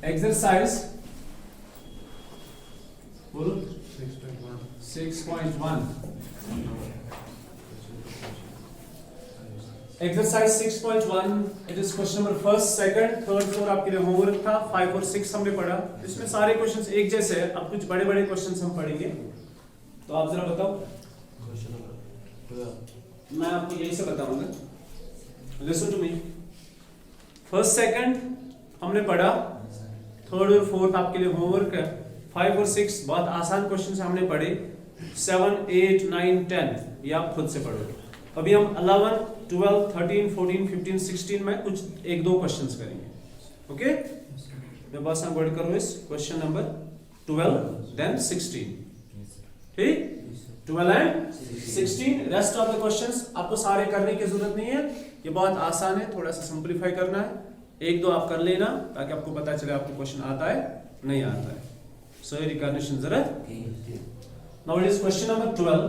Exercise बोलो 6.1 exercise 6.1 it is question number first second third four आपके लिए homework था 5 और 6 हमने पढ़ा। इसमें सारे क्वेश्चंस एक जैसे हैं। अब कुछ बड़े बड़े क्वेश्चंस हम पढ़ेंगे, तो आप जरा बताओ। मैं आपको यही से बताऊंगा, listen to me. First second हमने पढ़ा, थर्ड और फोर्थ आपके लिए होमवर्क है। 5 और 6 बहुत आसान क्वेश्चन हमने पढ़े। 7, 8, 9, 10 ये आप खुद से पढ़ोगे। अभी हम 11, 12, 13, 14, 15, 16 में कुछ एक दो क्वेश्चंस करेंगे। ओके, मैं बस हम वर्ड करो इस क्वेश्चन नंबर 12 देन 16। ठीक, 12 and 16। Rest of the questions आपको सारे करने की जरूरत नहीं है, ये बहुत आसान है, थोड़ा सा सिंपलीफाई करना है। एक दो आप कर लेना ताकि आपको पता चले आपको क्वेश्चन आता है नहीं आता है। सो ये रिकॉग्निशन जरा। Now it is question number 12।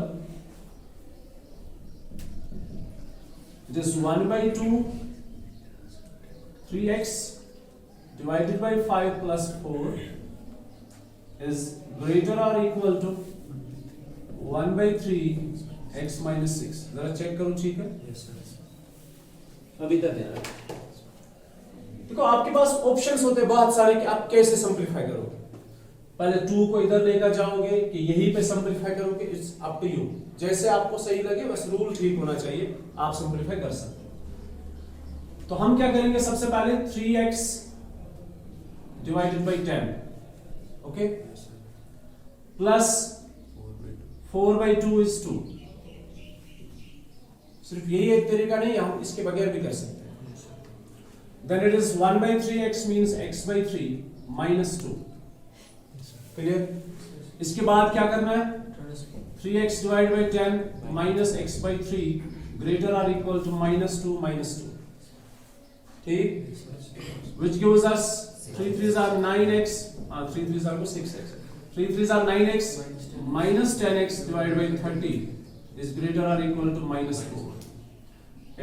It is 1/2 3x divided by 5 plus 4 is greater or equal to 1/3 x minus 6। जरा चेक करो, ठीक है? Yes, sir. अभी तक देना। देखो आपके पास ऑप्शंस होते हैं बहुत सारे कि आप कैसे सिंपलीफाई करोगे। पहले 2 को इधर लेकर जाओगे कि यहीं पे सिंपलीफाई करोगे, इट्स अप टू यू, जैसे आपको सही लगे, बस रूल ठीक होना चाहिए, आप सिंपलीफाई कर सकते हो। तो हम क्या करेंगे, सबसे पहले 3x divided by 10 okay plus 4/2 is 2। सिर्फ यही एक तरीका नहीं, हम इसके बगैर भी कर सकते हैं। Then it is 1/3x means x/3 minus 2। Clear? इसके बाद क्या करना है, 3x divided by 10 minus x/3 greater or equal to -2 minus 2। ठीक, which gives us 3 3s are 9x, 3 3s are 6x, 3 3s are 9x minus 10x divided by 30 is greater or equal to -4।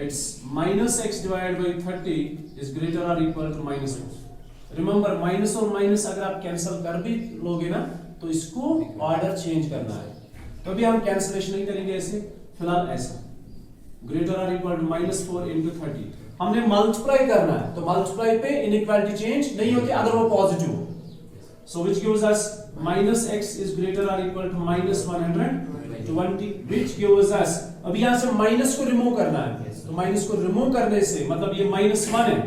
It's minus x divided by 30 is greater or equal to -4। Remember, minus और minus अगर आप cancel कर भी लोगे ना तो इसको order change करना है। तो अभी हम कैंसिलेशन नहीं करेंगे ऐसे, फिलहाल ऐसा ग्रेटर और इक्वल टू -4 into 30। हमने मल्टीप्लाई करना है, तो मल्टीप्लाई पे इनइक्वालिटी चेंज नहीं होती अगर वो पॉजिटिव हो। So which gives us -x is greater or equal to -120 which gives us, अभी यहां से माइनस को रिमूव करना है, तो माइनस को रिमूव करने से मतलब ये -1 है,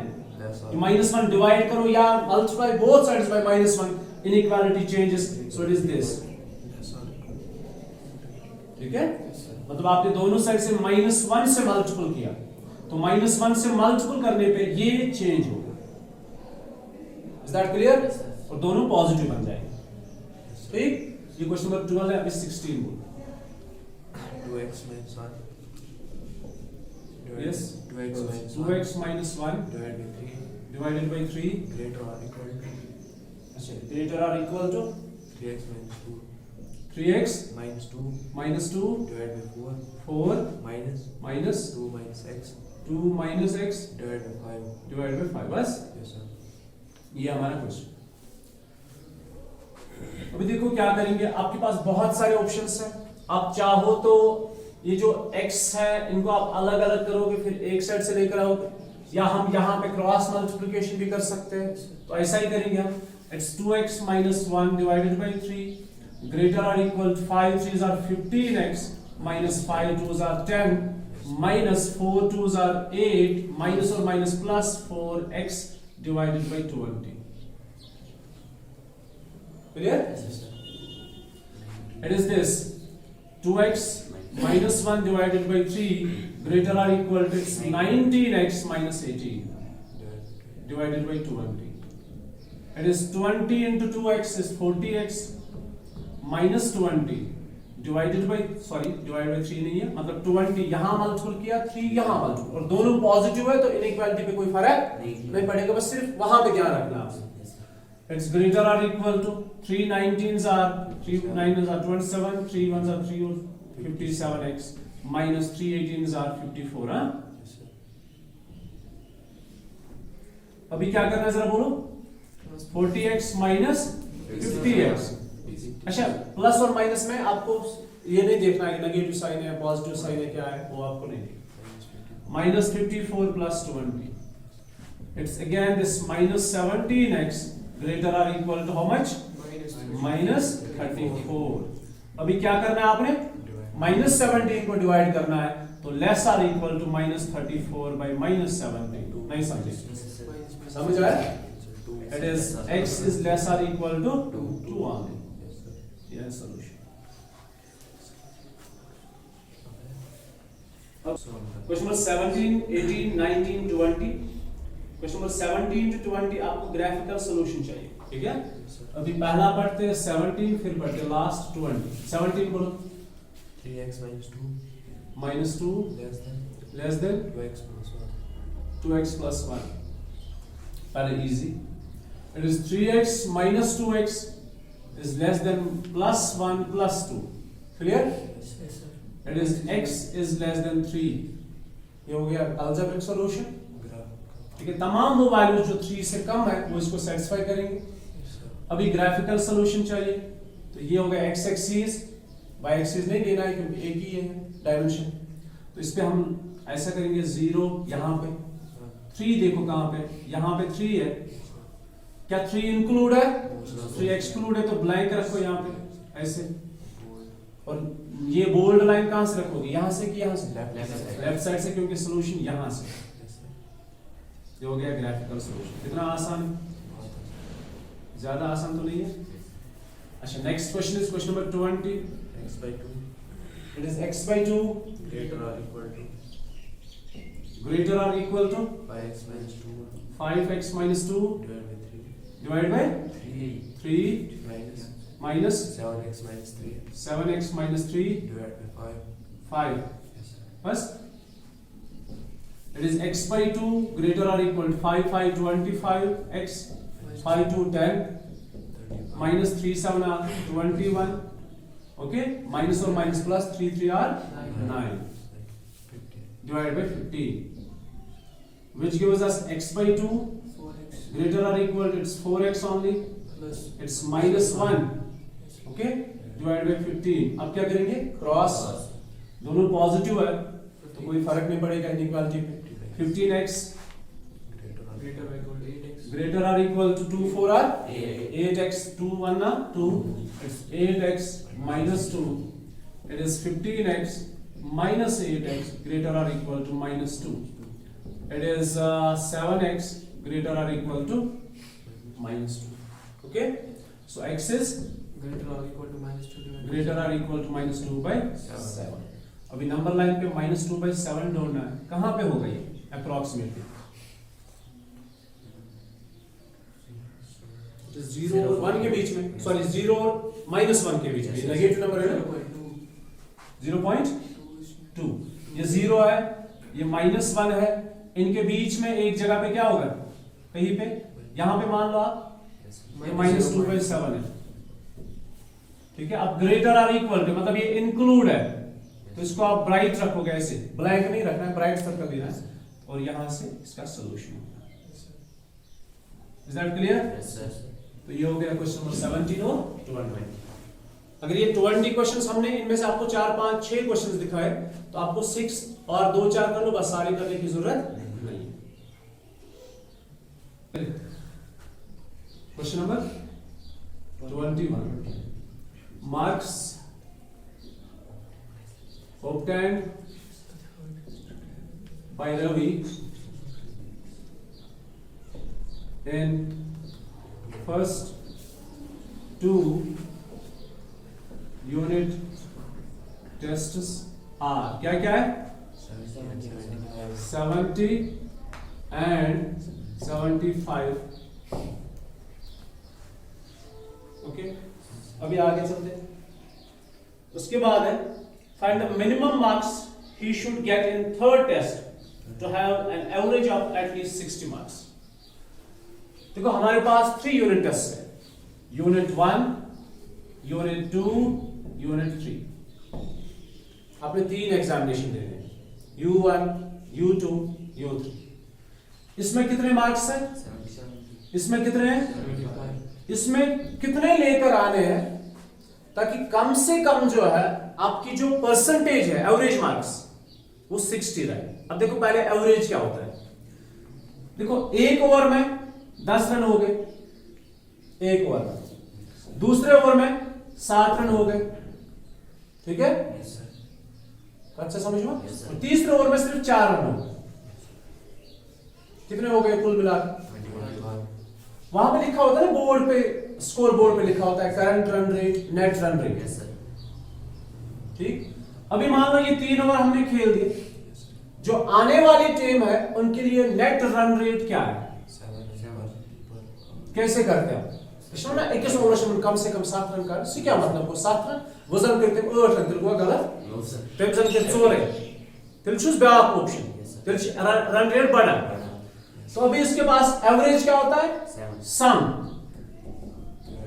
-1 डिवाइड करो या multiply both sides by -1, inequality changes, so it is this. ठीक है, मतलब आपने दोनों साइड से -1 से मल्टीपल किया, तो -1 से मल्टीपल करने पे ये चेंज होगा। Is that clear? और दोनों पॉजिटिव बन जाएंगे। ठीक, ये क्वेश्चन नंबर 12 है। अभी 16 बोलो। 2x minus 1 yes, 2x minus 1 divided by 3 divided by 3 greater or equal to अच्छा, greater or equal to 3x minus 2 3x minus 2 divided by 4 minus 2 minus x divided by 5। बस Yes, sir. ये हमारा question. अभी देखो क्या करेंगे, आपके पास बहुत सारे ऑप्शंस हैं। आप चाहो तो ये जो x है इनको आप अलग अलग करोगे, फिर एक साइड से लेकर आओगे, या हम यहाँ पे क्रॉस मल्टीप्लिकेशन भी कर सकते हैं, तो ऐसा ही करेंगे हम। It's 2x minus 1 divided by 3 greater or equal to 5 3s are 15x minus 5 2s are 10 minus 4 2s are 8 minus or minus plus 4x divided by 20। Clear? It is this 2x minus 1 divided by 3 greater or equal to 19x minus 18 divided by 20। It is 20 into 2x is 40x minus 20 divided by divided by 3 नहीं है, मतलब 20 यहाँ multiple किया, 3 यहाँ multiple, और दोनों positive है तो इनइक्वालिटी पे कोई फर्क नहीं पड़ेगा, बस सिर्फ वहां पे ध्यान रखना है। It's greater or equal to 3 19s are 3 9s are 27 3 1s are 3 or 57x minus 3 18s are 54। हाँ, अभी क्या करना है जरा बोलो। 40x minus 50x। अच्छा, प्लस और माइनस में आपको ये नहीं देखना है नेगेटिव साइन है पॉजिटिव साइन है क्या है, वो आपको नहीं देखना। Minus 54 plus 20, it's again this minus 17x greater or equal to how much, minus 34। अभी क्या करना है आपने, माइनस 17 को डिवाइड करना है, तो less or equal to minus 34 by minus 17। नहीं समझे, समझ आया? It is x is less or equal to 2 only. Yes, solution. Question number 17, 18, 19, 20. Question number 17 to 20 आपको graphical solution चाहिए, ठीक है? अभी पहला पढ़ते हैं 17, फिर पढ़ते हैं लास्ट 20। 17 बोलो। 3x minus 2 minus 2 less than 2x plus 1. 2x plus 1. पहले easy. It is 3x minus 2x is less than plus 1 plus 2. Clear? It is x is less than 3. ये हो गया algebraic solution. ठीक है, तमाम वो वैल्यूज जो 3 से कम है वो इसको सेटिस्फाई करेंगे। अभी ग्राफिकल सॉल्यूशन चाहिए, तो ये हो गया x एक्सिस, y एक्सिस नहीं लेना है क्योंकि एक ही है डायमेंशन। तो इस पे हम ऐसा करेंगे 0 यहाँ पे, 3 देखो कहाँ पे, यहाँ पे 3 है, क्या 3 इंक्लूड है, 3 एक्सक्लूड है, तो ब्लैंक रखो यहाँ पे ऐसे। और ये बोल्ड लाइन कहाँ से रखोगे, यहाँ से कि यहाँ से, लेफ्ट साइड से, क्योंकि सॉल्यूशन यहाँ से। ये हो गया ग्राफिकल सॉल्यूशन। कितना आसान, ज्यादा आसान तो नहीं है। अच्छा, next question is question number 20। x by 2 it is x by 2 greater or equal to greater or equal to 5x minus 2 5x minus 2 divided by divided by 3 3 minus minus 7x minus 3 7x minus 3 divided by 5. yes sir. First, it is x by 2 greater or equal to 5 5 25 x 5 2 10 35 minus 3 7 are 21. Okay, minus or minus plus 3 3 are 9 50 divided by 15, which gives us x by 2 4x greater or equal to it's 4x only, plus it's minus 1. Okay, divided by 15. अब क्या करेंगे, cross, दोनों positive है तो कोई फर्क नहीं पड़ेगा इनइक्वालिटी पे। 15x greater or greater or equal to 8x greater or equal to 2 4 are 8x 2 1 na 2, it's 8x minus 2, it is 15x minus 8x greater or equal to minus 2, it is 7x greater or equal to minus 2. Okay, so x is greater or equal to minus 2 divided greater or equal to minus 2 by 7. अभी number line पे minus 2 by 7 ढूंढना है, कहाँ पे होगा ये approximately, 0 और 1 के बीच में, सॉरी 0 और माइनस 1 के बीच में, नेगेटिव नंबर है ना, 0.2, ये 0 है, ये माइनस 1 है, इनके बीच में एक जगह पे क्या होगा, कहीं पे यहाँ पे मान लो आप ये माइनस 2 by 7 है, ठीक है। अब ग्रेटर आर इक्वल टू मतलब ये इंक्लूड है, तो इसको आप ब्राइट रखोगे ऐसे, ब्लैक नहीं रखना है, ब्राइट सर्कल देना है, और यहां से इसका सॉल्यूशन होगा। Is that clear? yes sir. तो ये हो गया क्वेश्चन नंबर 17 और 21। अगर ये 20 क्वेश्चंस हमने इनमें से आपको 4 5 6 क्वेश्चंस दिखाए, तो आपको 6 और 2 4 कर लो, बस सारे करने की जरूरत नहीं है। Question number 21, marks obtained by Ravi in first 2 unit tests are क्या क्या है 70 and 75. ओके, अभी आगे चलते हैं। उसके बाद है find the minimum marks he should get in third test to have an average of at least 60 marks. देखो हमारे पास 3 यूनिट टेस्ट है, यूनिट 1, यूनिट 2, यूनिट 3। आपने 3 एग्जामिनेशन देने हैं, U1, U2, U3। इसमें कितने मार्क्स हैं? इसमें कितने हैं? 25. इसमें कितने लेकर आने हैं ताकि कम से कम जो है आपकी जो परसेंटेज है एवरेज मार्क्स वो 60 रहे। अब देखो पहले एवरेज क्या होता है। देखो एक ओवर में 10 रन हो गए, एक ओवर में। दूसरे ओवर में 7 रन हो गए, ठीक है? Yes, sir. अच्छा समझ में? Yes, sir. और तीसरे ओवर में सिर्फ 4 रन हो गए। कितने हो गए कुल मिलाकर? 21. वहां पे लिखा होता है ना बोर्ड पे, स्कोर बोर्ड पे लिखा होता है current run rate, net run rate. Yes, sir. ठीक, अभी मान लो ये 3 ओवर हमने खेल दिए, जो आने वाली टीम है उनके लिए नेट रन रेट क्या है? 7. कैसे करते हैं? इसमें ना 21 ओवर में कम से कम 7 रन कर, सी क्या मतलब वो 7 रन वजन करते 8 रन तेल गलत No, sir. तेल जन के 4 तेल छुस ब्याक ऑप्शन Yes, sir. तेल रन रेट बढ़ा। तो अभी इसके पास एवरेज क्या होता है? 7. सम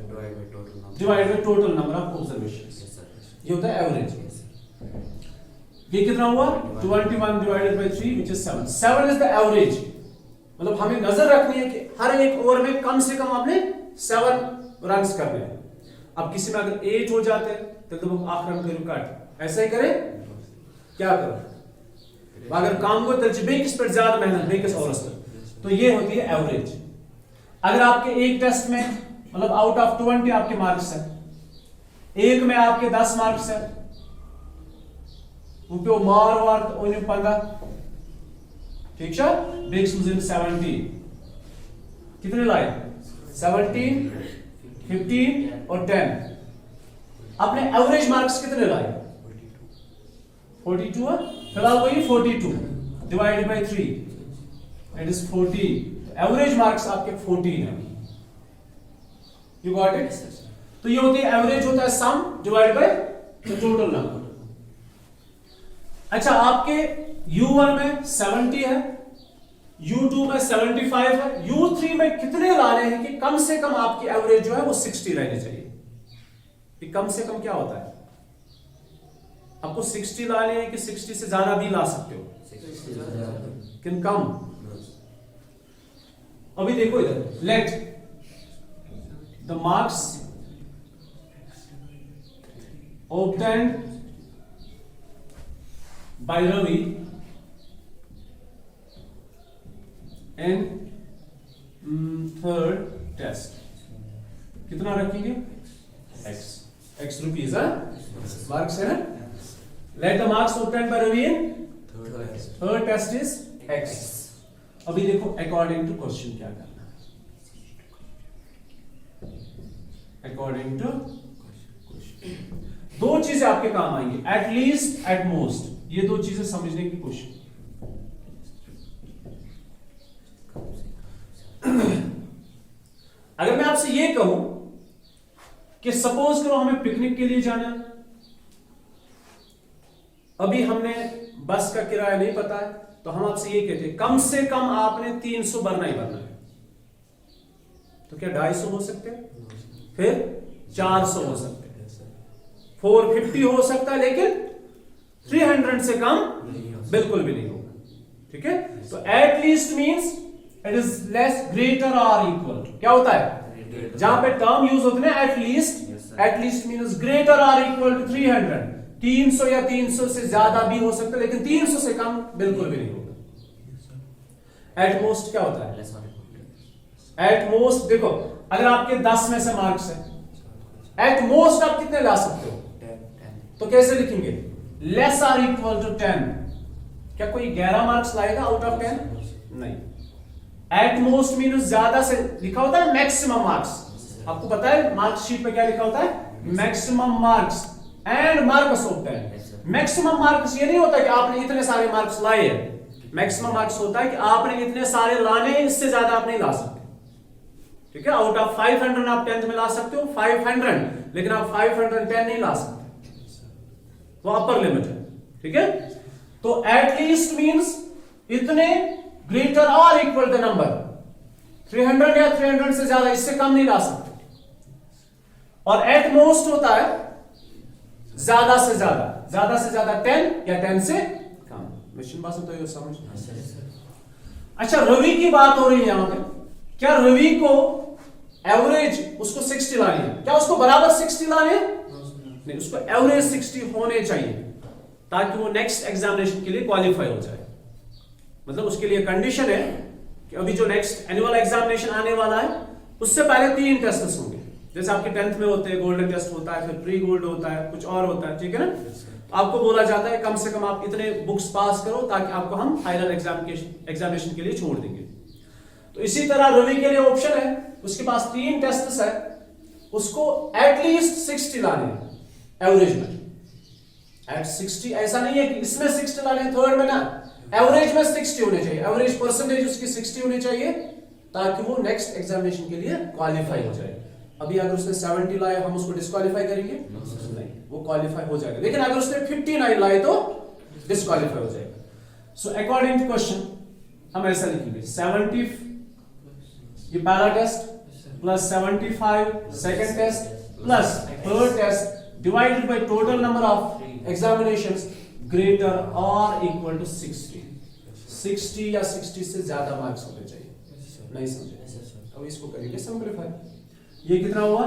Divided by total number. Divide by total number of observations, Yes, sir. ये होता है एवरेज। Yes, sir. ये कितना हुआ? 21 divided by 3 which is 7। 7 is the average. मतलब हमें नजर रखनी है कि हर एक ओवर में कम से कम आपने 7 रन्स करने हैं। अब किसी में अगर 8 हो जाते हैं तो वो आखिर करो काट, ऐसा ही करें क्या करो? अगर काम को तरजीह बेकिस पर ज्यादा मेहनत बेकिस और तो ये होती है एवरेज। अगर आपके एक टेस्ट में मतलब आउट ऑफ 20 आपके मार्क्स है, एक में आपके 10 मार्क्स है, वो मार वार ओने 15, ठीक है? बेक्स मुझे 17 कितने लाए? 17, 15 और 10। आपने एवरेज मार्क्स कितने लाए? 42 है, फिलहाल वही 42 divided by 3 it is 14। Average marks आपके 14 है। You got it? तो ये होती है एवरेज, होता है सम divided by the total number. अच्छा, आपके U1 में 70 है, U2 में 75 है, U3 में कितने लाने हैं कि कम से कम आपकी एवरेज जो है वो 60 रहनी चाहिए? कि कम से कम क्या होता है? आपको 60 लाने हैं कि 60 से ज्यादा भी ला सकते हो, 60. किन कम? अभी देखो इधर, let the marks obtained by Ravi in third test कितना रखेंगे? x रुपीज है मार्क्स है ना। Let the marks obtained by Ravi in third test is x। अभी देखो अकॉर्डिंग टू क्वेश्चन क्या करना है। अकॉर्डिंग टू दो चीजें आपके काम आएंगी, एट लीस्ट, एट मोस्ट। ये दो चीजें समझने की कोशिश। अगर मैं आपसे ये कहूं कि सपोज करो हमें पिकनिक के लिए जाना है, अभी हमने बस का किराया नहीं पता है, तो हम आपसे ये कहते हैं कम से कम आपने 300 भरना ही भरना है। तो क्या 250 हो सकते हैं? फिर 400 हो सकते हैं, 450 हो सकता है, लेकिन 300 से कम बिल्कुल भी नहीं होगा। ठीक है? तो at least means it is less, greater और इक्वल टू। क्या होता है जहां पे टर्म यूज होते हैं एट लीस्ट मींस ग्रेटर और इक्वल टू 300। 300 या 300 से ज्यादा भी हो सकता है, लेकिन 300 से कम बिल्कुल भी नहीं होगा। एट मोस्ट क्या होता है? एट मोस्ट देखो, अगर आपके 10 में से मार्क्स है, एट मोस्ट आप कितने ला सकते हो? तो कैसे लिखेंगे? Less or equal to 10। क्या कोई 11 मार्क्स लाएगा आउट ऑफ 10? नहीं। एट मोस्ट मींस ज्यादा से, लिखा होता है मैक्सिमम मार्क्स। आपको पता है मार्क्स शीट पे क्या लिखा होता है? Maximum marks and marks of 10। Maximum marks ये नहीं होता कि आपने इतने सारे मार्क्स लाए हैं। मैक्सिमम मार्क्स होता है कि आपने इतने सारे लाने, इससे ज्यादा आप नहीं ला सकते। ठीक है? आउट ऑफ 500 आप 10th में ला सकते हो 500, लेकिन आप 510 नहीं ला सकते, वो अपर लिमिट है। ठीक है? तो एट लीस्ट मींस इतने, ग्रेटर और इक्वल द नंबर 300 या 300 से ज्यादा, इससे कम नहीं ला सकते। और एट मोस्ट होता है ज्यादा से ज्यादा 10 या 10 से कम। मशीन बात तो ये समझ। अच्छा, रवि की बात हो रही है यहां पे क्या रवि को एवरेज उसको 60 लानी है? क्या उसको बराबर 60 लाने हैं? नहीं, उसको एवरेज 60 होने चाहिए ताकि वो नेक्स्ट एग्जामिनेशन के लिए क्वालिफाई हो जाए। मतलब उसके लिए कंडीशन है कि अभी जो नेक्स्ट एनुअल एग्जामिनेशन आने वाला है उससे पहले 3 टेस्ट होंगे। जैसे आपके 10th में होते हैं, गोल्डन टेस्ट होता है, फिर प्री गोल्ड होता है, कुछ और होता है, ठीक है ना? आपको बोला जाता है कम से कम आप इतने बुक्स पास करो ताकि आपको हम फाइनल एग्जामिनेशन के लिए छोड़ देंगे। तो इसी तरह रवि के लिए ऑप्शन है, उसके पास 3 टेस्ट है, उसको एटलीस्ट 60 लाने हैं एवरेज में। एट 60 ऐसा नहीं है कि इसमें 60 लाने हैं थर्ड में ना, एवरेज में 60 होने चाहिए, एवरेज परसेंटेज उसकी 60 होने चाहिए ताकि वो नेक्स्ट एग्जामिनेशन के लिए क्वालिफाई हो जाए। अभी अगर उसने 70 लाए हम उसको डिस्क्वालीफाई करेंगे? नहीं, वो क्वालिफाई हो जाएगा। लेकिन अगर उसने 59 लाए तो डिस्क्वालीफाई हो जाएगा। सो अकॉर्डिंग टू क्वेश्चन हम ऐसा लिखेंगे 70 ये पहला test plus 75 second test plus third test divided by total number of examinations greater और इक्वल टू 60 या 60 से ज्यादा मार्क्स होने चाहिए। नहीं समझे? अब इसको करेंगे सिंपलीफाई। ये कितना हुआ?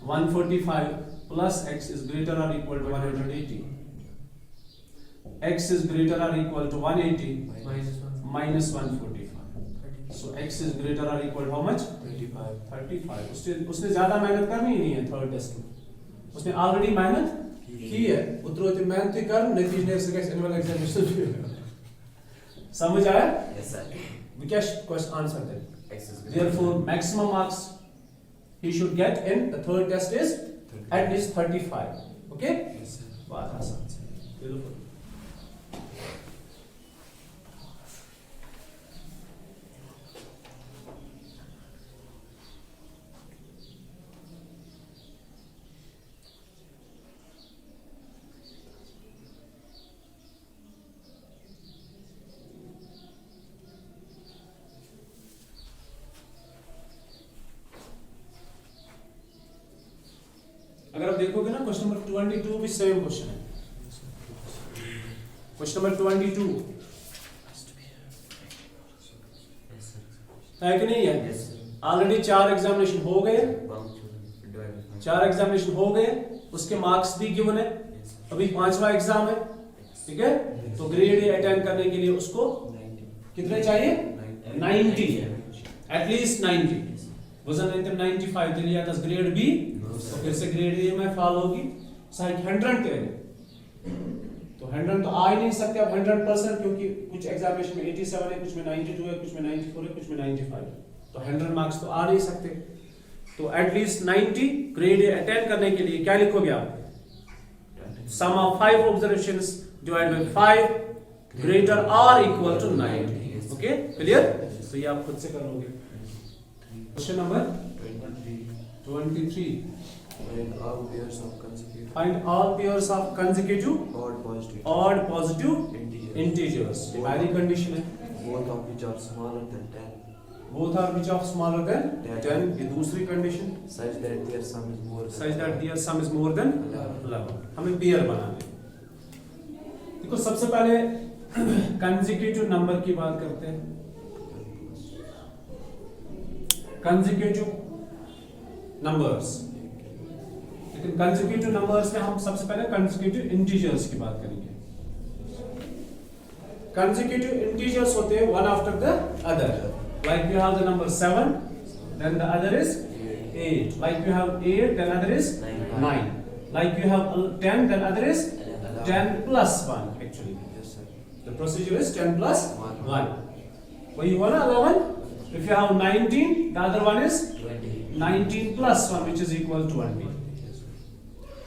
145 प्लस x इज ग्रेटर और equal to 180, x is greater और equal to 180 minus 145। So x is greater और इक्वल टू हाउ मच? 35। उसने ज्यादा मेहनत करनी ही नहीं है थर्ड टेस्ट में, उसने ऑलरेडी मेहनत की है। उतरोती मेहनत कर नतीजे से कैसे एनुअल एग्जामिनेशन समझ आया? Yes sir. We can question answer then. X is greater. Therefore, maximum marks he should get in the third test is at least 35. Okay? Yes, sir. बात आसान से। Beautiful. अगर आप देखोगे ना क्वेश्चन नंबर 22 भी सेम क्वेश्चन है। Question number 22 है कि नहीं है? Yes sir. ऑलरेडी 4 एग्जामिनेशन हो गए, Divide by 4 एग्जामिनेशन हो गए, उसके मार्क्स भी गिवन है। Yes sir. अभी 5वां एग्जाम है, ठीक है? तो ग्रेड ए अटेंड करने के लिए उसको 90. कितने चाहिए? 90 90. एटलीस्ट 90 वजन नहीं तो 95 दिल या 10 ग्रेड बी No तो sir. फिर से ग्रेड ए में फॉल होगी। साइड 100 कह रहे तो 100 तो आ ही नहीं सकते अब 100%, क्योंकि कुछ एग्जामिनेशन में 87 है, कुछ में 92 है, कुछ में 94 है, कुछ में 95 है, तो 100 मार्क्स तो आ नहीं सकते। तो एटलीस्ट 90 ग्रेड ए अटेंड करने के लिए क्या लिखोगे आप? Sum of 5 observations divide by 5 greater और इक्वल टू 90। Okay clear? तो ये आप खुद से कर लोगे। Question number 23 Find all pairs of consecutive find all pairs of consecutive odd positive odd positive integers integers। ये पहली कंडीशन है। both of which are smaller than 10 both are which of smaller than 10। ये दूसरी condition such that their sum is more than such that their sum is more than 11। हमें pair बनाने हैं। देखो सबसे पहले कंसेक्यूटिव नंबर की बात करते हैं। कंसेक्यूटिव नंबर्स, लेकिन कंसेक्यूटिव नंबर्स में हम सबसे पहले कंसेक्यूटिव इंटीजर्स की बात करेंगे। कंसेक्यूटिव इंटीजर्स होते हैं one after the other, like you have the number 7 then the other is 8, like you have 8 then other is 9, like you have 10 then other is 10 plus 1 actually Yes sir. the procedure is 10 plus 1 why you want 11 if you have 19 the other one is 19 plus 1 which is equal to 20।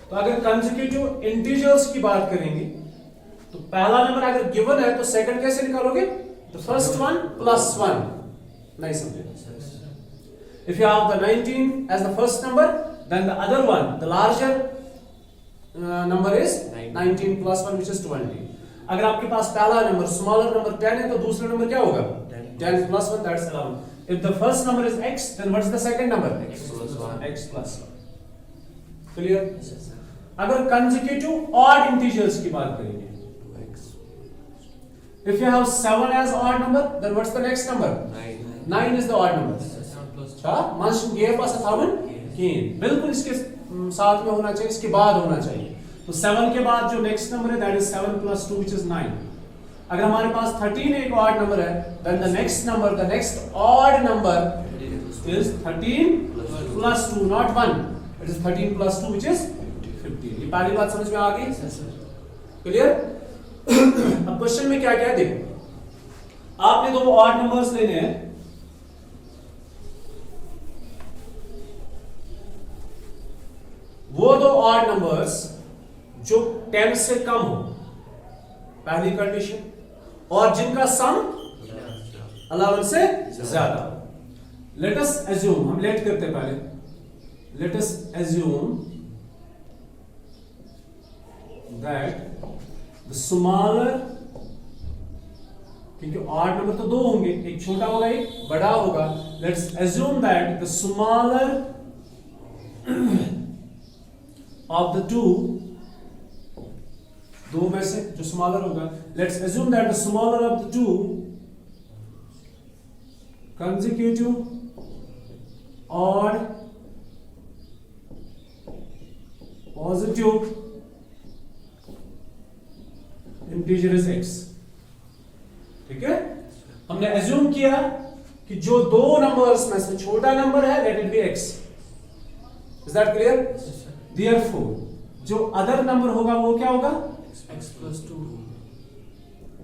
तो अगर consecutive integers की बात करेंगे तो पहला number अगर given है तो सेकंड कैसे निकालोगे? तो फर्स्ट वन प्लस 1। नहीं समझे? If you have the 19 as the first number, then the other one, the larger number is 19 plus 1 which is 20। अगर आपके पास पहला नंबर smaller number 10 है तो दूसरा नंबर क्या होगा? 10 plus 1 that's 11। If the first number is x, then what's the second number? X plus 1. x plus 1। Clear? अगर consecutive odd integers की बात करेंगे, 2x if you have 7 as odd number, then what's the next number? 9 9 is the odd number. 7 plus 2. अच्छा, Munchkin gave us 1000 cane. बिल्कुल इसके साथ में होना चाहिए, इसके बाद होना चाहिए. तो 7 के बाद जो नेक्स्ट नंबर है that is 7 plus 2 which is 9. अगर हमारे पास 13 एक odd number है, then the next odd number is 13 plus 2, not 1. It is 13 plus 2 which is 15. ये पहली बात समझ में आ गई? Yes, sir. क्लियर? अब क्वेश्चन में क्या क्या है देखो. आपने दो ऑड नंबर्स लेने हैं. वो दो ऑड नंबर्स जो 10 से कम हो, पहली कंडीशन, और जिनका सम 11 से ज्यादा हो. लेट अस एज्यूम, हम लेट करते हैं पहले. Let us assume that the smaller, क्योंकि ऑड नंबर तो दो होंगे, एक छोटा होगा एक बड़ा होगा. Let's assume that the smaller of the two, दो में से जो स्मॉलर होगा, let's assume that the smaller of the two consecutive odd positive integer is x. ठीक है, हमने एज्यूम किया कि जो दो नंबर्स में से छोटा नंबर है let it be x. Is that clear? Yes, sir. Therefore जो अदर नंबर होगा वो क्या होगा? X plus 2.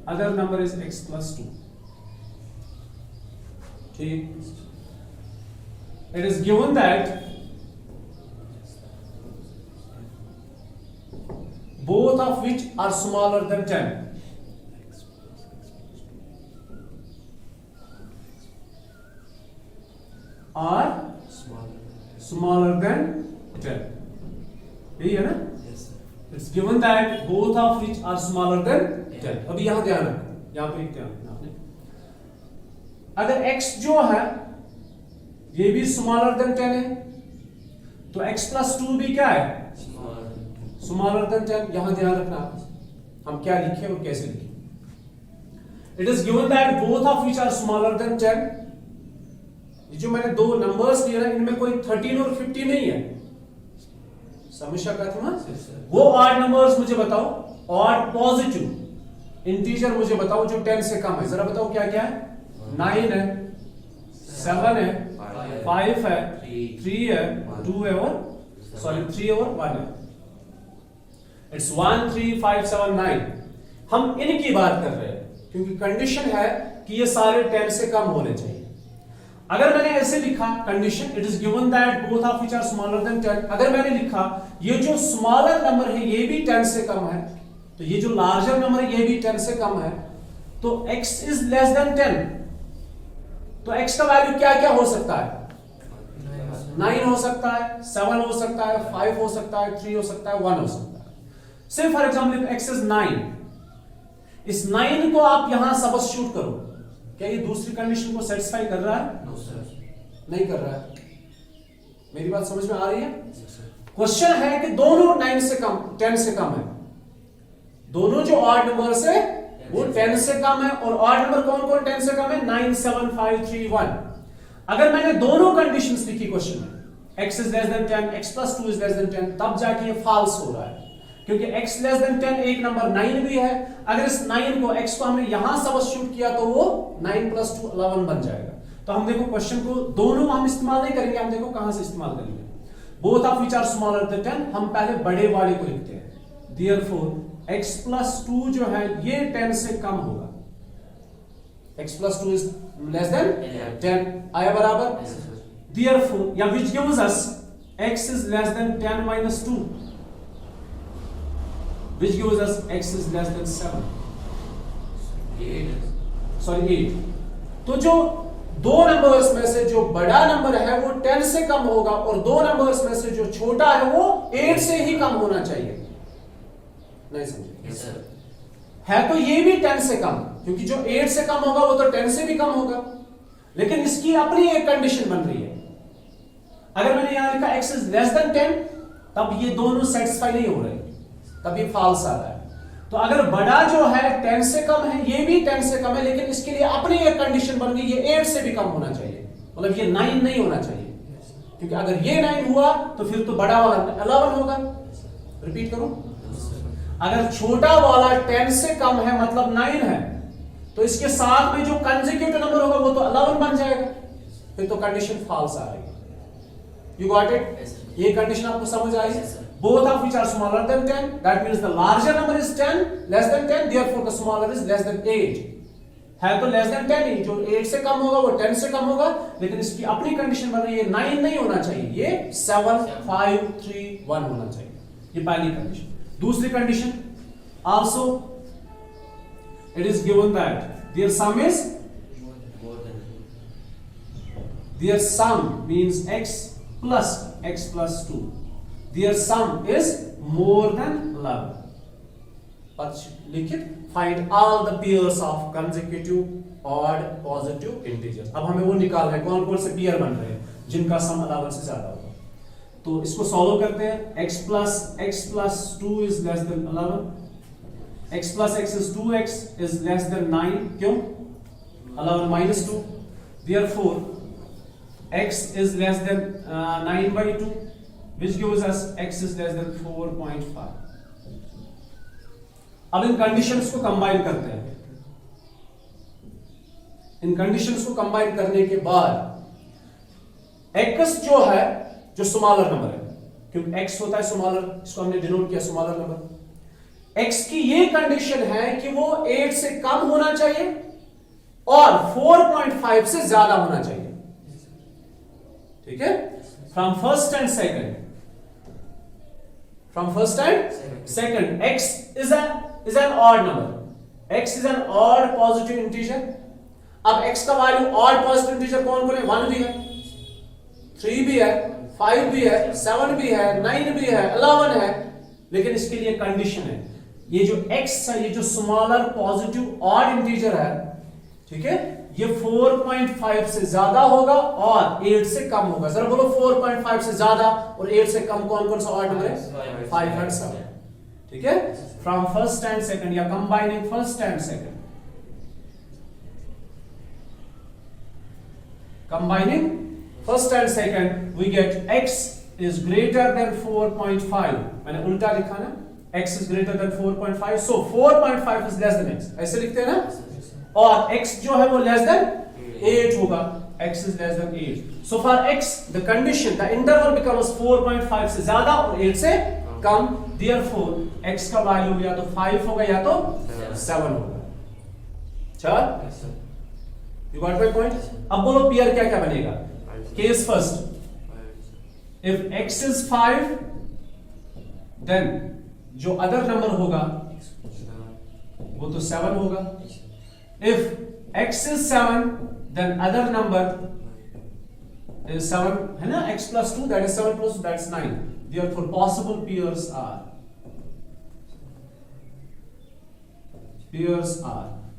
Other number is x plus 2. ठीक. It is given that both of which are smaller than 10. Are smaller than 10. यही है ना? Yes, sir. It's given that both of which are smaller than 10. अभी यहां ध्यान रखो, यहां पे एक ध्यान रखना आपने. अगर x जो है ये भी smaller than 10 है, तो x plus 2 भी क्या है? Smaller than 10. यहां ध्यान रखना हम क्या लिखे और कैसे लिखे. It is given that both of which are smaller than 10. ये जो मैंने दो नंबर्स लिए ना, इनमें कोई 13 और 50 नहीं है. समझा क्या था ना? Yes, sir. वो ऑड नंबर्स मुझे बताओ, ऑड पॉजिटिव इंटीजर मुझे बताओ जो 10 से कम है. जरा बताओ क्या क्या है? 9 है, 7 है, 5 है, 3 है, 2 है और 3 और 1 है. It's 1, 3, 5, 7, 9. हम इनकी बात कर रहे हैं क्योंकि कंडीशन है कि ये सारे 10 से कम होने चाहिए. अगर मैंने ऐसे लिखा condition, it is given that both of which are smaller than 10. अगर मैंने लिखा ये जो स्मॉलर नंबर है ये भी 10 से कम है, तो ये जो लार्जर नंबर है ये भी 10 से कम है, तो x इज लेस देन 10. तो x का वैल्यू क्या क्या हो सकता है? 9 हो सकता है, 7 हो सकता है, 5 हो सकता है, 3 हो सकता है, 1 हो सकता है. Say for example if x is 9, इस 9 को आप यहां सबस्टिट्यूट करो, क्या ये दूसरी कंडीशन को सेटिस्फाई कर रहा है? No, sir. नहीं कर रहा है. मेरी बात समझ में आ रही है? Yes, sir. क्वेश्चन है कि दोनों 9 से कम, 10 से कम है. दोनों जो ऑड नंबर है वो 10 से कम है, और ऑड नंबर कौन कौन 10 से कम है? 9, 7, 5, 3, 1. अगर मैंने दोनों कंडीशंस लिखी क्वेश्चन में, x is less than 10, x plus 2 is less than 10, तब जाके ये फॉल्स हो रहा है, क्योंकि x लेस देन 10 एक नंबर 9 भी है. अगर इस 9 को x को हमने यहां सबस्टिट्यूट किया तो वो 9 plus 2 11 बन जाएगा. तो हम देखो क्वेश्चन को दोनों हम इस्तेमाल नहीं करेंगे, हम देखो कहां से इस्तेमाल करेंगे. Both of which are smaller than 10, हम पहले बड़े वाले को लिखते हैं. देयरफॉर x plus 2 जो है ये 10 से कम होगा. x plus 2 is less than 10. आया बराबर? Yes, sir. Therefore, या which gives us x is less than 10 minus 2, which gives us x is less than 7. 8. तो जो दो नंबर्स में से जो बड़ा नंबर है वो 10 से कम होगा, और दो नंबर्स में से जो छोटा है वो 8 से ही कम होना चाहिए. नहीं समझे? Yes, sir. है तो ये भी 10 से कम, क्योंकि जो 8 से कम होगा वो तो 10 से भी कम होगा. लेकिन इसकी अपनी एक कंडीशन बन रही है. अगर मैंने यहां लिखा x is less than 10, तब ये दोनों सेटिस्फाई नहीं हो रहे, तब ये फॉल्स आ रहा है. तो अगर बड़ा जो है 10 से कम है, ये भी 10 से कम है, लेकिन इसके लिए अपनी एक कंडीशन बन गई, ये 8 से भी कम होना चाहिए, मतलब ये 9 नहीं होना चाहिए, क्योंकि अगर ये 9 हुआ तो फिर तो बड़ा वाला 11 होगा। रिपीट करूं, अगर छोटा वाला 10 से कम है मतलब 9 है, तो इसके साथ में जो कंसेक्यूटिव नंबर होगा वो तो 11 बन जाएगा, फिर तो कंडीशन फॉल्स आ रही। You got it? ये कंडीशन आपको समझ आई? Both of which are smaller than 10, that means the larger number is 10, less than 10, therefore the smaller is less than 8. है तो less than 10 ही, जो 8 से कम होगा वो 10 से कम होगा, लेकिन इसकी अपनी कंडीशन बन रही है 9 नहीं होना चाहिए, ये 7, 5, 3, 1 होना चाहिए। ये पहली कंडीशन। दूसरी condition, also it is given that their sum is their sum means x plus 2. Their sum is more than 11. लिखित find all the pairs of consecutive, odd, positive integers. अब हमें वो निकालना है कौन कौन से पेयर बन रहे हैं जिनका सम 11 से ज्यादा होगा। तो इसको सॉल्व करते हैं। x plus 2 is less than 11. x plus x is 2x is less than 9. क्यों? 11 minus 2. Therefore x is less than 9 by 2. Which gives us x is less than 4.5. अब इन कंडीशंस को कंबाइन करते हैं। इन कंडीशंस को combine करने के बाद x जो है, जो स्मॉलर नंबर है, क्योंकि x होता है स्मॉलर, इसको हमने डिनोट किया स्मॉलर नंबर। x की ये कंडीशन है कि वो 8 से कम होना चाहिए और 4.5 से ज्यादा होना चाहिए। ठीक है? From first and second, from first and second, x is an odd number. x is an odd positive integer. अब x का वैल्यू odd positive integer कौन कौन है? 1 भी है, 3 भी है, 5 भी है, 7 भी है, 9 भी है, 11 है, लेकिन इसके लिए कंडीशन है, ये जो x है, ये जो स्मॉलर पॉजिटिव odd इंटीजर है, ठीक है, ये 4.5 से ज्यादा होगा और 8 से कम होगा। जरा बोलो 4.5 से ज्यादा और 8 से कम कौन कौन सा ऑड नंबर है? 5 और 7। ठीक है? फ्रॉम फर्स्ट एंड सेकंड या combining first and second, combining first and second we get x is greater than 4.5. मैंने उल्टा लिखा ना, x is greater than 4.5, so 4.5 is less than x, ऐसे लिखते हैं ना, और x जो है वो लेस देन 8 होगा, x is less than 8. So for x the condition, the interval becomes 4.5 से ज्यादा और 8 से कम, therefore x का वैल्यू या तो 5 होगा या तो 7 होगा। चल, you got my point? अब बोलो पेयर क्या क्या बनेगा? Case first, if x is 5 then जो अदर नंबर होगा वो तो 7 होगा। If x is 7 then other number is 7, है ना, x plus 2 that is 7 plus 2 that's 9. Therefore possible pairs are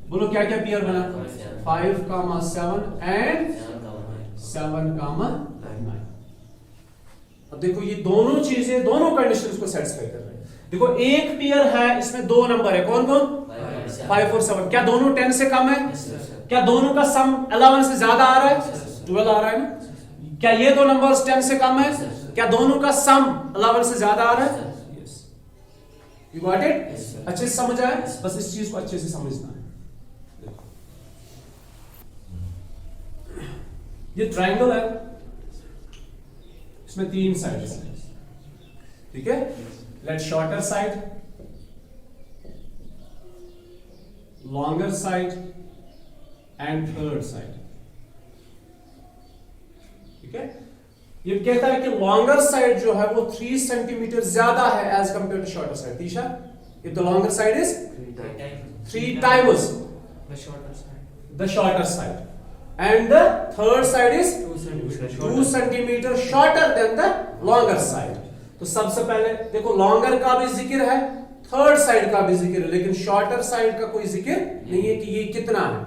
बोलो क्या क्या पेयर बना? 5, 7 and 7, 9। अब देखो ये दोनों चीजें, दोनों कंडीशंस को सेटिस्फाई कर रहे हैं। देखो एक पेयर है, इसमें दो नंबर है, कौन कौन? 5 और 7। क्या दोनों 10 से कम है? क्या दोनों का सम 11 से ज्यादा आ रहा है? 12 आ रहा है ना? क्या ये दो नंबर्स 10 से कम है? क्या दोनों का सम 11 से ज्यादा आ रहा है? Yes, you got it? अच्छे से समझ आया? बस इस चीज को अच्छे से समझना है। ये ट्रायंगल है, इसमें 3 साइड्स हैं, ठीक है? Let shorter side, longer side and third side, ठीक है? ये कहता है कि लॉन्गर साइड जो है वो 3 सेंटीमीटर ज्यादा है as compare to shorter side. Tisha, if the longer side is 3 times the shorter side and the third side is 2 centimeter shorter than the longer side. तो सबसे पहले देखो लॉन्गर का भी जिक्र है, थर्ड साइड का भी जिक्र है, लेकिन शॉर्टर साइड का कोई जिक्र नहीं है कि ये कितना है।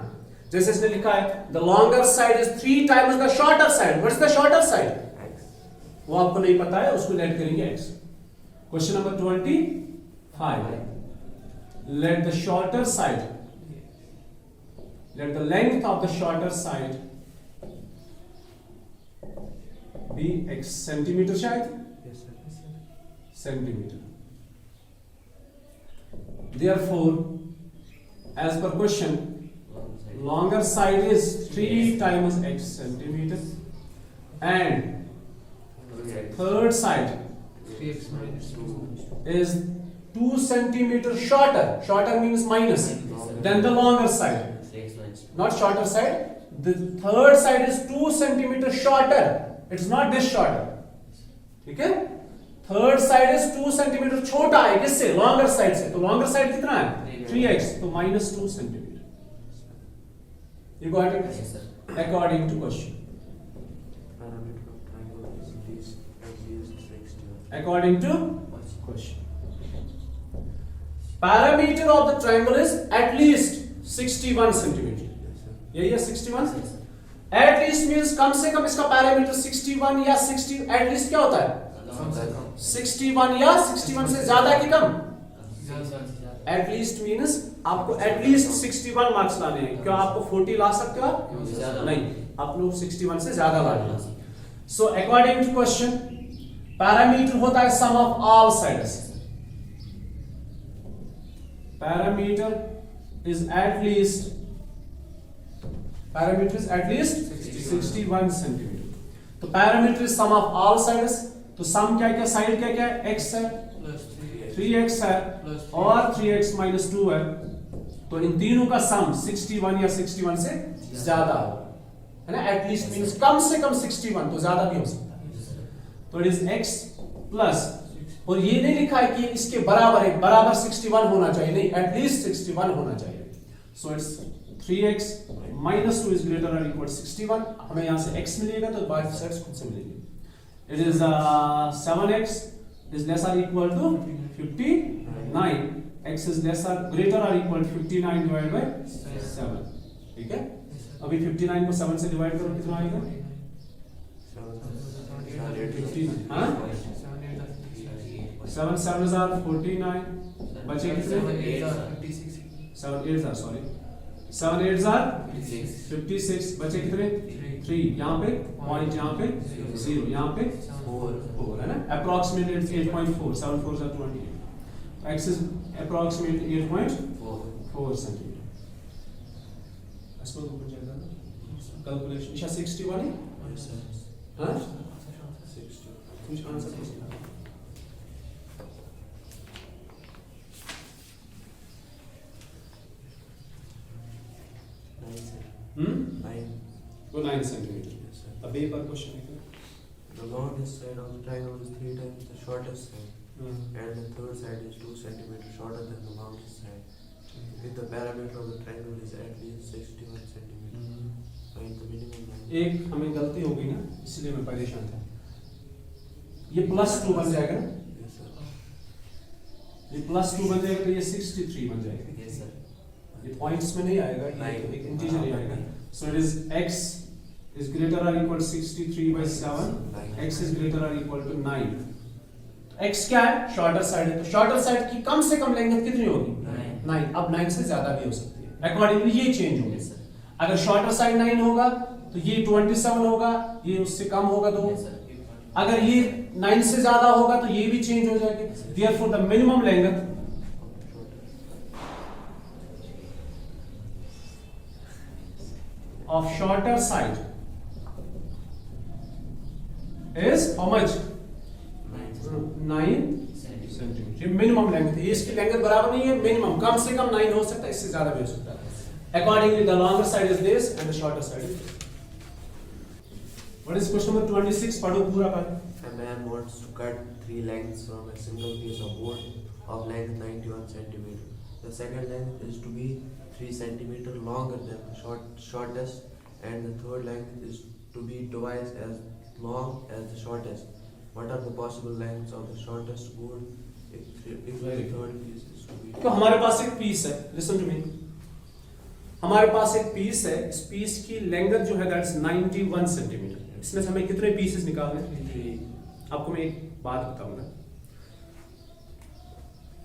जैसे इसने लिखा है the longer side is 3 times the shorter side. What is the shorter side? वो आपको नहीं पता है, उसको लेट करेंगे x. Question number 25, let the shorter side, let the length of the shorter side be x centimeter शायद Yes, sir. centimeter. Therefore, as per question, longer side is 3 times x centimeter and third side 3x minus 2. is 2 centimeter shorter. Shorter means minus than the longer side. Not shorter side. The third side is 2 centimeter shorter. It's not this shorter. ठीक है? Third side is 2 centimeter छोटा है किससे? Longer side से. तो longer side कितना है? 3x. तो minus 2 centimeter. You got it? Yes, sir. According to question. Parameter of triangle is this at least 61. According to question. Parameter of the triangle is at least 61 centimeter. Yes, sir. यही है 61? Yes, sir. At least means कम से कम इसका parameter 61 या 60. At least क्या होता है? कम से कम 61 या 61 से ज्यादा कि कम? ज्यादा At least means आपको at least 61 मार्क्स लाने हैं. क्या आपको 40 ला सकते हो आप? ज्यादा। नहीं, आप लोग 61 से ज्यादा लाने हैं. So according to question, parameter होता है sum of all sides. Parameter is at least 61 centimeter. तो parameter is sum of all sides. तो sum क्या क्या साइड क्या क्या है? x है, प्लस 3x है Plus और 3x minus 2 है. तो इन तीनों का सम 61 या 61 से ज्यादा होगा, है ना? At least means कम से कम 61, तो ज्यादा भी हो सकता है. तो it is x plus, और ये नहीं लिखा है कि इसके बराबर है, बराबर 61 होना चाहिए, नहीं, at least 61 होना चाहिए. So it's 3x minus 2 is greater or equal to 61. हमें यहाँ से x मिलेगा तो बाकी साइड्स खुद से मिलेंगे. It is 7x is less or equal to 59. X is less or greater or equal to 59 divided by 7. ठीक है? अभी 59 को 7 से डिवाइड करो कितना आएगा? 59. हाँ? 7 7s are 49. बचे कितने? 7 8s are sorry. 7 8s are 56. बचे कितने? 3. यहाँ पे पॉइंट, यहाँ पे 0, यहाँ पे 4 है ना? Approximately it's 8.4. 7 4s are 28. X is approximately 8.4 centimeter. इसमें ऊपर जाएगा ना? Calculation. इशा 61 है? हाँ? कुछ आंसर नहीं है. तो 9 centimeter. Yes, sir. अब एक बार क्वेश्चन लिखो. The longest side of the triangle is 3 times the shortest side, and the third side is 2 centimeters shorter than the longest side. If the parameter of the triangle is at least 61 centimeters, find the minimum length. एक हमें गलती हो गई ना, इसलिए मैं परेशान था. ये +2 बन जाएगा ना? Yes, sir. ये +2 बन जाएगा तो ये 63 बन जाएगा. Yes, sir. ये पॉइंट्स में नहीं आएगा, ये नहीं. एक इंटीजर ही आएगा. So it is x is greater or equal to 63 by 7. X is greater or equal to 9. तो x क्या है? शॉर्टर साइड है. तो शॉर्टर साइड की कम से कम लेंथ कितनी होगी? 9. अब 9 से ज्यादा भी हो सकती है. अकॉर्डिंगली ये चेंज होगी. Yes, sir. अगर शॉर्टर साइड 9 होगा तो ये 27 होगा, ये उससे कम होगा 2. Yes, sir. अगर ये 9 से ज्यादा होगा तो ये भी चेंज हो जाएगी. Therefore the minimum length of shorter side is how much? 9 centimeter. ये मिनिमम लेंथ है. ये इसकी लेंथ बराबर नहीं है, मिनिमम कम से कम 9 हो सकता है, इससे ज्यादा भी हो सकता है. Accordingly the longer side is this and the shorter side is this. What is question number 26? पढ़ो पूरा पढ़ो. A man wants to cut 3 lengths from a single piece of wood of length 91 centimeter. The second length is to be 3 centimeter longer than the shortest, and the third length is to be twice as long as the shortest. What are the possible lengths of the shortest wood if the third piece is to be? तो हमारे पास एक piece है. Listen to me. हमारे पास एक piece है. इस piece की length जो है दैट्स 91 सेंटीमीटर. इसमें से हमें कितने पीसेस निकालने हैं? आपको मैं एक बात बताऊंगा.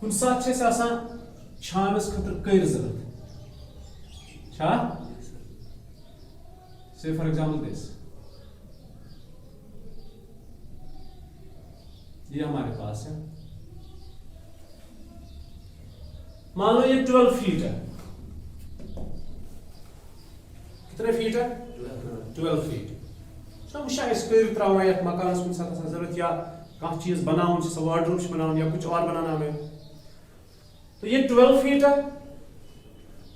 कुछ सा अच्छे से आसान छानस खतर कर जरूरत छा से फॉर एग्जाम्पल दिस ये हमारे पास है, मान लो ये 12 फीट है, कितने फीट है 12 फीट। त्रा ये मकान कुछ जरूरत या कह चीज बनाउन वार्डरोब बनाउन या कुछ और बनाना हमें, तो ये 12 फीट है।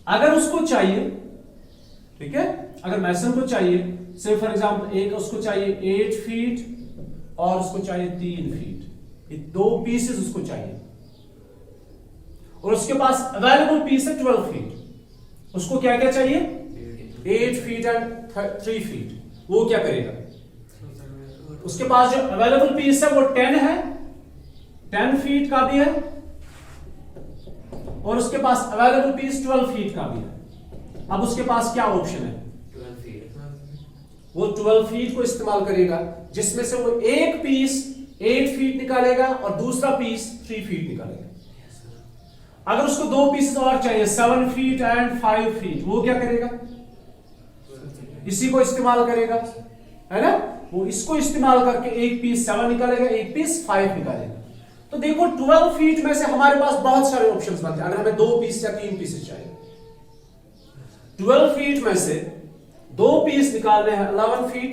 अगर उसको चाहिए, ठीक है, अगर मैसन को चाहिए से फॉर एग्जांपल एक उसको चाहिए 8 फीट और उसको चाहिए 3 फीट, ये दो पीसेस उसको चाहिए और उसके पास अवेलेबल पीस है 12 फीट, उसको क्या क्या चाहिए 8 फीट एंड 3 फीट। वो क्या करेगा, उसके पास जो अवेलेबल पीस है वो 10 है, 10 फीट का भी है और उसके पास अवेलेबल पीस 12 फीट का भी है। अब उसके पास क्या ऑप्शन है, 12 फीट, वो 12 फीट को इस्तेमाल करेगा, जिसमें से वो एक पीस 8 फीट निकालेगा और दूसरा पीस 3 फीट निकालेगा। अगर उसको दो पीसेस और चाहिए 7 फीट एंड 5 फीट, वो क्या करेगा, इसी को इस्तेमाल करेगा, है ना, वो इसको इस्तेमाल करके एक पीस 7 निकालेगा, एक पीस 5 निकालेगा। तो देखो 12 फीट में से हमारे पास बहुत सारे ऑप्शंस बनते हैं। अगर हमें 2 पीस या 3 पीसेस चाहिए, 12 फीट में से 2 पीस निकालने हैं 11 फीट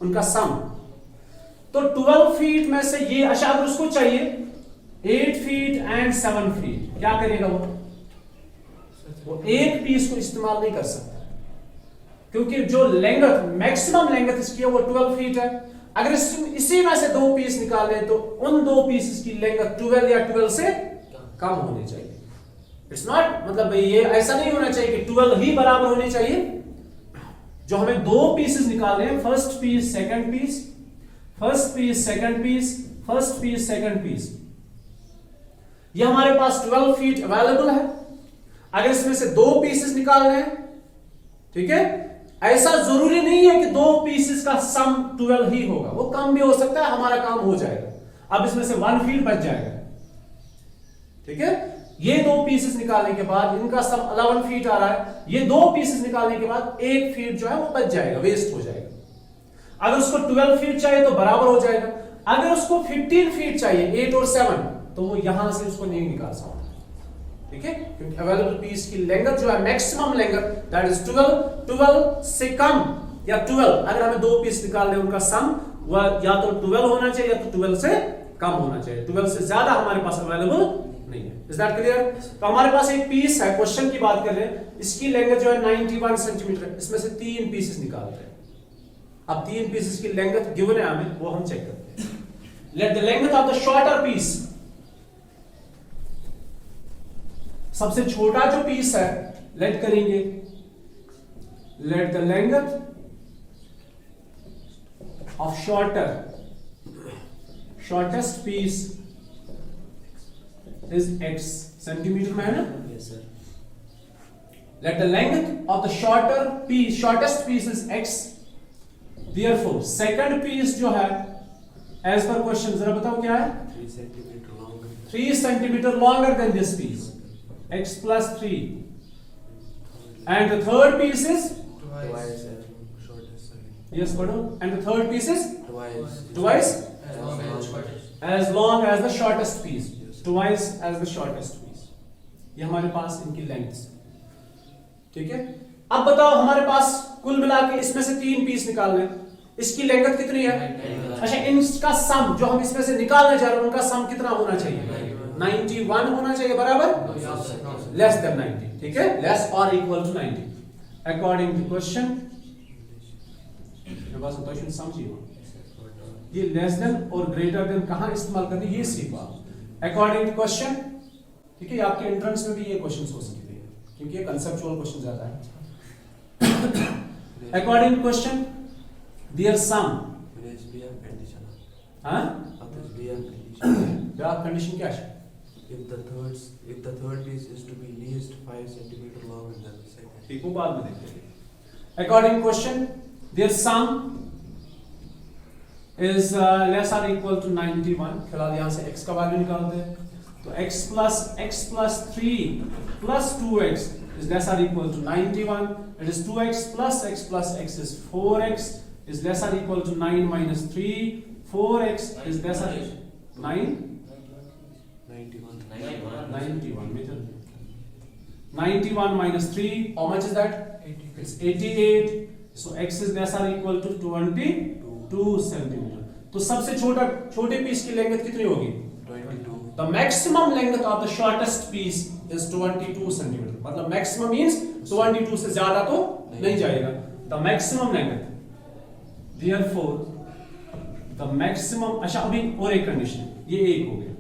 उनका सम, तो 12 फीट में से ये अच्छा अगर उसको चाहिए 8 फीट एंड 7 फीट, क्या करेगा वो एक पीस को इस्तेमाल नहीं कर सकता, क्योंकि जो लेंथ मैक्सिमम लेंथ इसकी है वो 12 फीट है। अगर इसी में से 2 पीस निकालने तो उन 2 पीसेस की लेंथ 12 या 12 से कम होनी चाहिए। इट्स नॉट मतलब ये ऐसा नहीं होना चाहिए कि 12 ही बराबर होनी चाहिए। जो हमें 2 पीसेस निकालने हैं, first piece second piece, first piece second piece, first piece second piece, ये हमारे पास 12 फीट अवेलेबल है। अगर इसमें से 2 पीसेस निकालने हैं, ठीक है, ऐसा जरूरी नहीं है कि 2 पीसेस का सम 12 ही होगा, वो कम भी हो सकता है, हमारा काम हो जाएगा। अब इसमें से 1 फीट बच जाएगा, ठीक है। ये 2 पीसेस निकालने के बाद इनका सम 11 फीट आ रहा है, ये 2 पीसेस निकालने के बाद 1 फीट जो है वो बच जाएगा, वेस्ट हो जाएगा। अगर उसको 12 फीट चाहिए तो बराबर हो जाएगा। अगर उसको 15 फीट चाहिए 8 और 7, तो वो यहां से उसको नहीं निकाल सकता, ठीक है, क्योंकि अवेलेबल पीस की लेंथ जो है मैक्सिमम लेंथ दैट इज 12 से कम या 12, अगर हमें 2 पीस निकालने उनका सम वह या तो 12 होना चाहिए या तो 12 से कम होना चाहिए। 12 से ज्यादा हमारे पास अवेलेबल नहीं है। Is that clear? तो हमारे पास एक पीस है, क्वेश्चन की बात कर रहे हैं, इसकी लेंथ जो है 91 सेंटीमीटर, इसमें से 3 पीसेस निकालते हैं। अब 3 पीसेस की लेंथ गिवन है हमें, वो हम चेक करते हैं। Let the length of the shorter piece, सबसे छोटा जो पीस है लेट करेंगे, let the length of shortest piece is x, centimetre में है ना, Yes sir. Let the length of the shortest piece is x, therefore second piece जो है एज पर क्वेश्चन, जरा बताओ क्या है, 3 centimeter longer. 3 centimetre longer than this piece, x plus 3, and the third piece is Twice as shortest side. yes pardon, and the third piece is Twice. as long as the shortest. as long as the shortest piece, Yes. twice as the shortest piece। ये हमारे पास इनकी length, ठीक है। अब बताओ हमारे पास कुल मिला के इसमें से 3 पीस निकालने हैं, इसकी लेंथ कितनी है, अच्छा इनका सम जो हम इसमें से निकालने जा रहे हैं उनका सम कितना होना चाहिए, 91 होना चाहिए, बराबर लेस देन 90, ठीक है, लेस और equal to 90 according to question. मैं बस क्वेश्चन समझिए, ये लेस देन और ग्रेटर देन कहां इस्तेमाल करनी ये सीखो अकॉर्डिंग टू क्वेश्चन, ठीक है। आपके एंट्रेंस में भी ये क्वेश्चंस हो सकते हैं क्योंकि ये कंसेप्चुअल क्वेश्चन ज्यादा है। अकॉर्डिंग टू क्वेश्चन देयर सम, हां ब्याक कंडीशन क्या है, If the third piece is to be least 5 centimeter longer than the second. ठीक, वो बाद में देखते हैं। According to question, their sum is less or equal to 91। फिलहाल यहाँ से x का वैल्यू निकालते हैं, तो x plus 3 plus 2x is less or equal to 91. It is 2x plus x is 4x is less or equal to 9 minus 3. 4x is less or 9. 91 meter. 91 minus 3. How much is that? 88. It's 88. So x is less or equal to 22 centimeter. तो सबसे छोटे piece की length कितनी होगी? 22. The maximum length of the shortest piece is 22 centimeter. मतलब maximum means 22 से ज्यादा तो नहीं जाएगा. The maximum length. Therefore, the maximum. अच्छा अभी और एक कंडीशन. ये एक हो गया.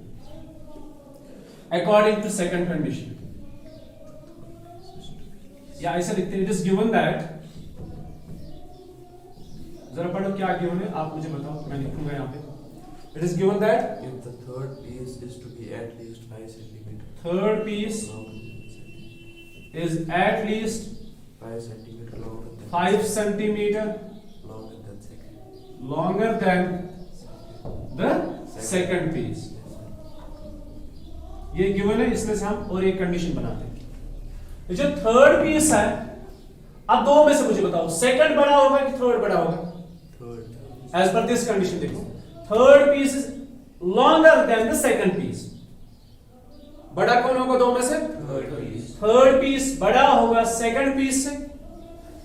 According to second condition. या ऐसा लिखते हैं. It is given that. जरा पढ़ो क्या given है. आप मुझे बताओ. मैं लिखूंगा यहाँ पे. It is given that If the third piece is to be at least 5 centimeter third piece is at least 5 centimeter longer than 5 centimeter second. longer than the second piece. ये given है, इसमें से हम और एक कंडीशन बनाते हैं. ये जो थर्ड पीस है, अब दो में से मुझे बताओ सेकंड बड़ा होगा कि थर्ड बड़ा होगा? Third. As per this condition देखो, third piece is longer than the second piece. बड़ा कौन होगा दो में से? थर्ड पीस बड़ा होगा सेकंड पीस से.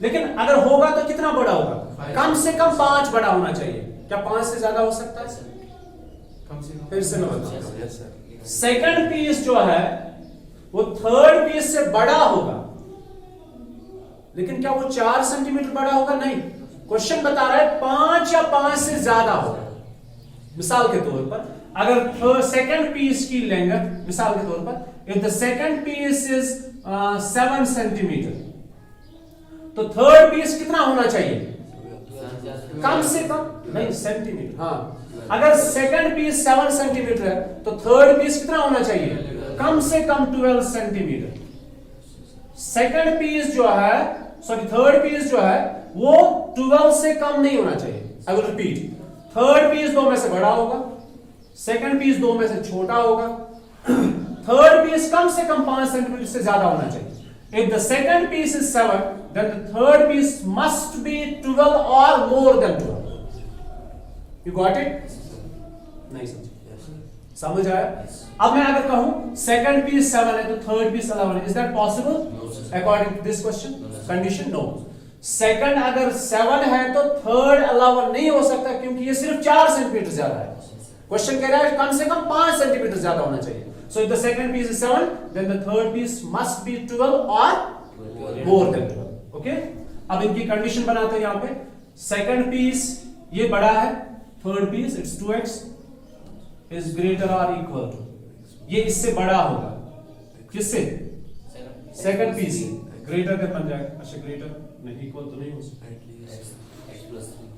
लेकिन अगर होगा तो कितना बड़ा होगा? कम से कम 5 बड़ा होना चाहिए. क्या 5 से ज्यादा हो सकता है? कम से कम. फिर से मैं बताऊं. Yes sir. सेकंड पीस जो है वो थर्ड पीस से बड़ा होगा, लेकिन क्या वो 4 सेंटीमीटर बड़ा होगा? नहीं. क्वेश्चन बता रहा है 5 या 5 से ज्यादा होगा. मिसाल के तौर पर अगर सेकंड पीस की लेंथ, मिसाल के तौर पर if the second piece is 7 centimetre, तो थर्ड पीस कितना होना चाहिए? कम से कम नहीं सेंटीमीटर. हाँ, अगर सेकंड पीस 7 सेंटीमीटर है तो थर्ड पीस कितना होना चाहिए? कम से कम 12 सेंटीमीटर. सेकंड पीस जो है, सॉरी थर्ड पीस जो है वो 12 से कम नहीं होना चाहिए. I will repeat. Third piece दो में से बड़ा होगा, सेकंड पीस दो में से छोटा होगा, थर्ड पीस कम से कम 5 सेंटीमीटर से ज्यादा होना चाहिए. If the second piece is 7, then the third piece must be 12 or more than 12. You got it? नहीं समझे? समझ आया? अब मैं अगर कहूं second piece 7 है तो third piece 11 है. Is that possible? According to this question? Condition? No. Second अगर 7 है तो थर्ड 11 नहीं हो सकता, क्योंकि ये सिर्फ 4 सेंटीमीटर ज्यादा है. क्वेश्चन कह रहा है कम से कम 5 सेंटीमीटर ज्यादा होना चाहिए. So if the second piece is 7, then the third piece must be 12 or more than 12. Okay? अब इनकी कंडीशन बनाते हैं यहाँ पे. सेकंड पीस ये बड़ा है, third piece it's 2x is greater or equal to, ये इससे बड़ा होगा. किससे? सेकंड पीस से. ग्रेटर देन बन जाएगा. अच्छा ग्रेटर नहीं, इक्वल तो नहीं हो सकता. At least x plus 3.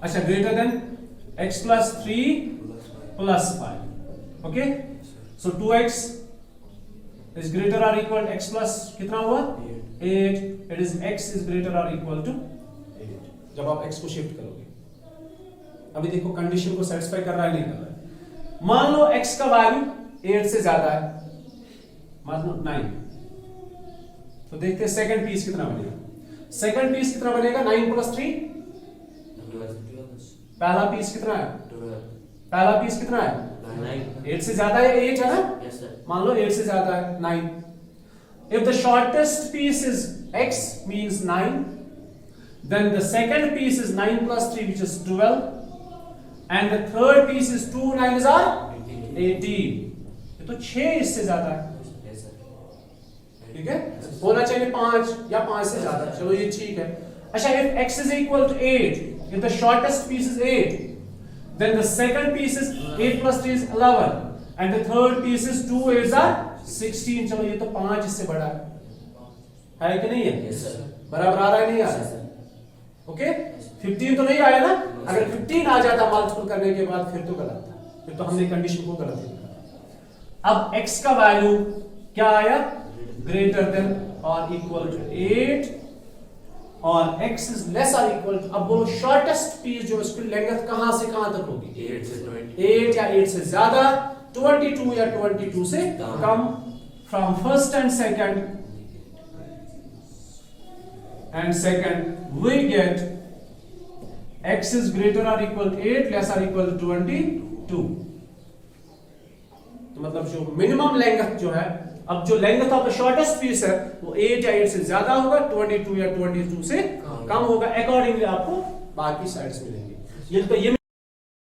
अच्छा greater than x plus 3 plus 5. Okay? So 2x is greater or equal to x plus कितना हुआ? 8. It is x is greater or equal to 8. जब आप x को शिफ्ट करोगे, अभी देखो कंडीशन को सेटिस्फाई कर रहा है नहीं कर रहा है. मान लो x का वैल्यू 8 से ज्यादा है, मान लो 9, तो देखते हैं सेकंड पीस कितना बनेगा. सेकंड पीस कितना बनेगा? 9 plus 3. पहला पीस कितना है? 12. पहला पीस कितना है? 9. 8 से ज्यादा है, 8 है ना? Yes sir. मान लो 8 से ज्यादा है 9. If the shortest piece is x means 9, then the second piece is 9 plus 3 which is 12, and the third piece is 2 9s are 18. ये तो 6 इससे ज्यादा है. Yes sir. ठीक है, होना चाहिए 5 या 5 से ज्यादा. चलो ये ठीक है. अच्छा, if x is equal to 8, if the shortest piece is 8, then the second piece is 8 plus 3 is 11, and the third piece is 2 8s are 16. चलो ये तो 5 इससे बड़ा है कि नहीं है? Yes sir. बराबर आ रहा है नहीं आ Yes रहा? sir. ओके, 15 तो नहीं आया ना? अगर 15 आ जाता मल्टीपल करने के बाद फिर तो गलत था, फिर तो हमने कंडीशन को गलत लिखा. अब x का वैल्यू क्या आया? ग्रेटर देन और इक्वल टू 8, और x इज लेस और इक्वल टू, अब बोलो शॉर्टेस्ट पीस जो उसकी लेंथ कहां से कहां तक होगी? 8 से 20. 8 या 8 से ज्यादा, 22 या 22 से कम from first and second we get x is greater or equal to 8 less or equal to 22। तो मतलब जो मिनिमम लेंथ जो है, अब जो length of the shortest piece है वो 8 या 8 से ज्यादा होगा, 22 या 22 से कम होगा। अकॉर्डिंगली आपको बाकी साइड्स मिलेंगे। ये